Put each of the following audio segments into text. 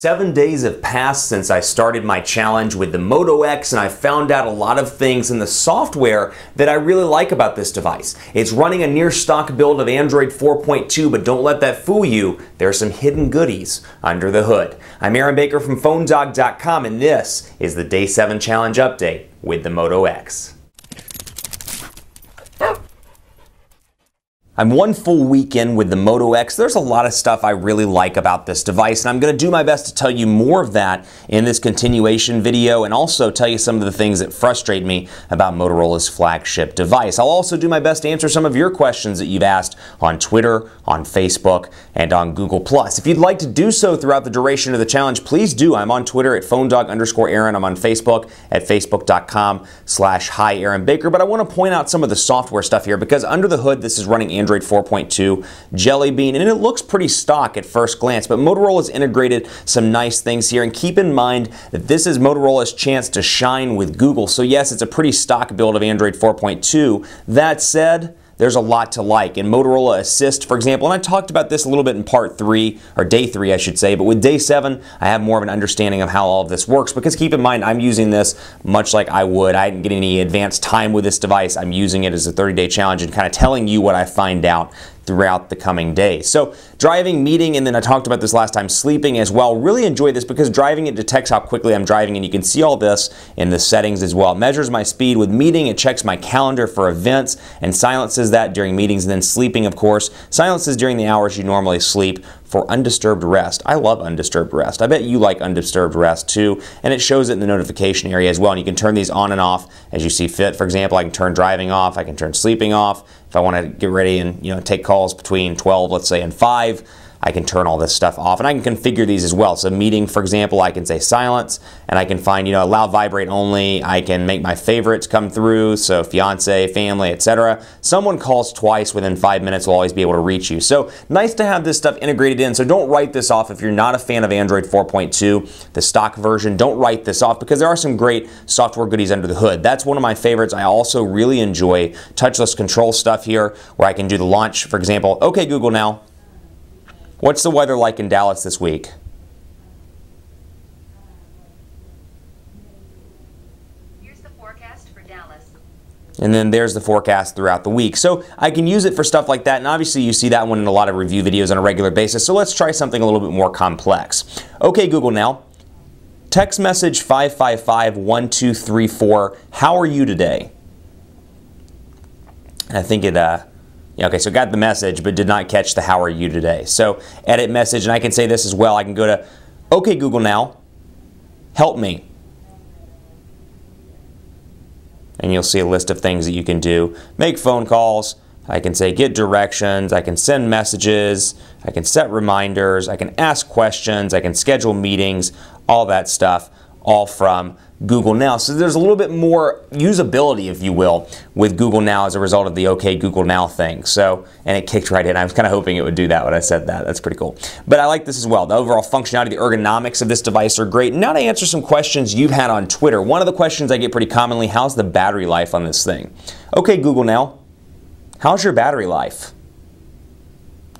7 days have passed since I started my challenge with the Moto X, and I found out a lot of things in the software that I really like about this device. It's running a near stock build of Android 4.2, but don't let that fool you. There are some hidden goodies under the hood. I'm Aaron Baker from PhoneDog.com, and this is the Day 7 Challenge Update with the Moto X. I'm one full week in with the Moto X. There's a lot of stuff I really like about this device, and I'm going to do my best to tell you more of that in this continuation video and also tell you some of the things that frustrate me about Motorola's flagship device. I'll also do my best to answer some of your questions that you've asked on Twitter, on Facebook, and on Google+. If you'd like to do so throughout the duration of the challenge, please do. I'm on Twitter at PhoneDog_Aaron. I'm on Facebook at Facebook.com/HiAaronBaker. But I want to point out some of the software stuff here because under the hood, this is running Android 4.2 Jelly Bean, and it looks pretty stock at first glance, but Motorola's integrated some nice things here, and keep in mind that this is Motorola's chance to shine with Google. So yes, it's a pretty stock build of Android 4.2. That said, there's a lot to like. In Motorola Assist, for example, and I talked about this a little bit in part 3, or day 3 I should say, but with day 7 I have more of an understanding of how all of this works, because keep in mind I'm using this much like I didn't get any advanced time with this device. I'm using it as a 30-day challenge and kind of telling you what I find out throughout the coming days. So driving, meeting, and then I talked about this last time, sleeping as well. Really enjoy this because driving, it detects how quickly I'm driving, and you can see all this in the settings as well. It measures my speed. With meeting, it checks my calendar for events and silences that during meetings. And then sleeping, of course, silences during the hours you normally sleep for undisturbed rest. I love undisturbed rest. I bet you like undisturbed rest too, and it shows it in the notification area as well. And you can turn these on and off as you see fit. For example, I can turn driving off, I can turn sleeping off. If I want to get ready and take calls between 12, let's say, and 5, I can turn all this stuff off, and I can configure these as well. So meeting, for example, I can say silence, and I can find, allow vibrate only. I can make my favorites come through, so fiance, family, etc. Someone calls twice within 5 minutes will always be able to reach you. So nice to have this stuff integrated in, so don't write this off if you're not a fan of Android 4.2, the stock version. Don't write this off because there are some great software goodies under the hood. That's one of my favorites. I also really enjoy touchless control stuff here, where I can do the launch, for example. Okay, Google now. What's the weather like in Dallas this week? Here's the forecast for Dallas. And then there's the forecast throughout the week. So I can use it for stuff like that, and obviously you see that one in a lot of review videos on a regular basis. So let's try something a little bit more complex. Okay, Google now. Text message 555-1234. How are you today? And I think it okay, so got the message, but did not catch the how are you today. So edit message, and I can say this as well. I can go to, okay, Google now, help me. And you'll see a list of things that you can do. Make phone calls. I can say get directions. I can send messages. I can set reminders. I can ask questions. I can schedule meetings, all that stuff, all from Google Now. So there's a little bit more usability, if you will, with Google Now as a result of the OK Google Now thing. So, and it kicked right in. I was kind of hoping it would do that when I said that. That's pretty cool. But I like this as well. The overall functionality, the ergonomics of this device are great. Now to answer some questions you've had on Twitter. One of the questions I get pretty commonly, how's the battery life on this thing? OK Google Now, how's your battery life?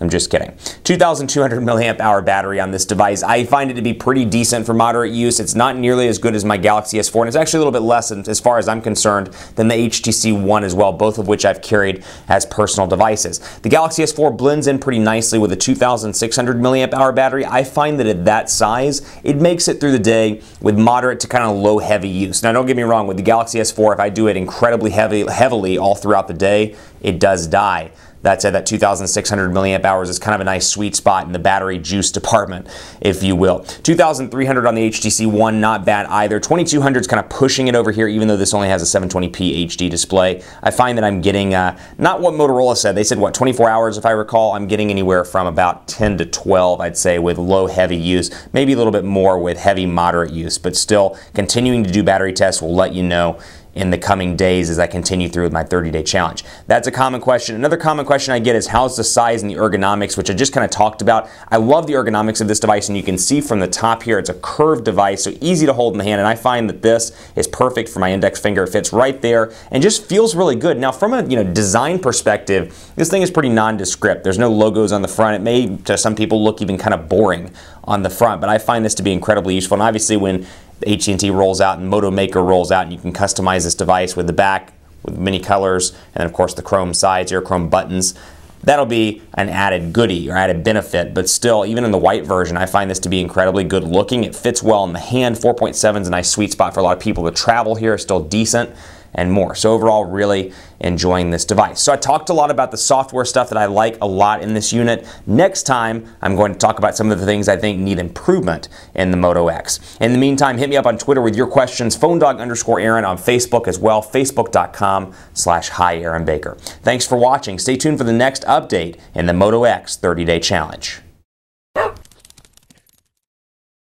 I'm just kidding. 2,200 milliamp hour battery on this device. I find it to be pretty decent for moderate use. It's not nearly as good as my Galaxy S4, and it's actually a little bit less, as far as I'm concerned, than the HTC One as well, both of which I've carried as personal devices. The Galaxy S4 blends in pretty nicely with a 2,600 milliamp hour battery. I find that at that size, it makes it through the day with moderate to kind of low heavy use. Now don't get me wrong, with the Galaxy S4, if I do it incredibly heavily all throughout the day, it does die. That said, that 2,600 milliamp hours is kind of a nice sweet spot in the battery juice department, if you will. 2,300 on the HTC One, not bad either. 2,200 is kind of pushing it over here, even though this only has a 720p HD display. I find that I'm getting, not what Motorola said. They said, what, 24 hours if I recall? I'm getting anywhere from about 10 to 12, I'd say, with low heavy use. Maybe a little bit more with heavy moderate use, but still continuing to do battery tests will let you know in the coming days as I continue through with my 30-day challenge? That's a common question. Another common question I get is how's the size and the ergonomics, which I just kind of talked about. I love the ergonomics of this device, and you can see from the top here, it's a curved device, so easy to hold in the hand, and I find that this is perfect for my index finger. It fits right there and just feels really good. Now, from a design perspective, this thing is pretty nondescript. There's no logos on the front. It may, to some people, look even kind of boring on the front, but I find this to be incredibly useful. And obviously, when AT&T rolls out and Moto Maker rolls out, and you can customize this device with the back with many colors, and of course the chrome sides here, chrome buttons, that'll be an added goodie or added benefit. But still, even in the white version, I find this to be incredibly good looking. It fits well in the hand. 4.7 is a nice sweet spot for a lot of people. The travel here is still decent, and more. So overall, really enjoying this device. So I talked a lot about the software stuff that I like a lot in this unit. Next time, I'm going to talk about some of the things I think need improvement in the Moto X. In the meantime, hit me up on Twitter with your questions, phonedog_Aaron on Facebook as well, facebook.com/HiAaronBaker. Thanks for watching. Stay tuned for the next update in the Moto X 30-Day Challenge.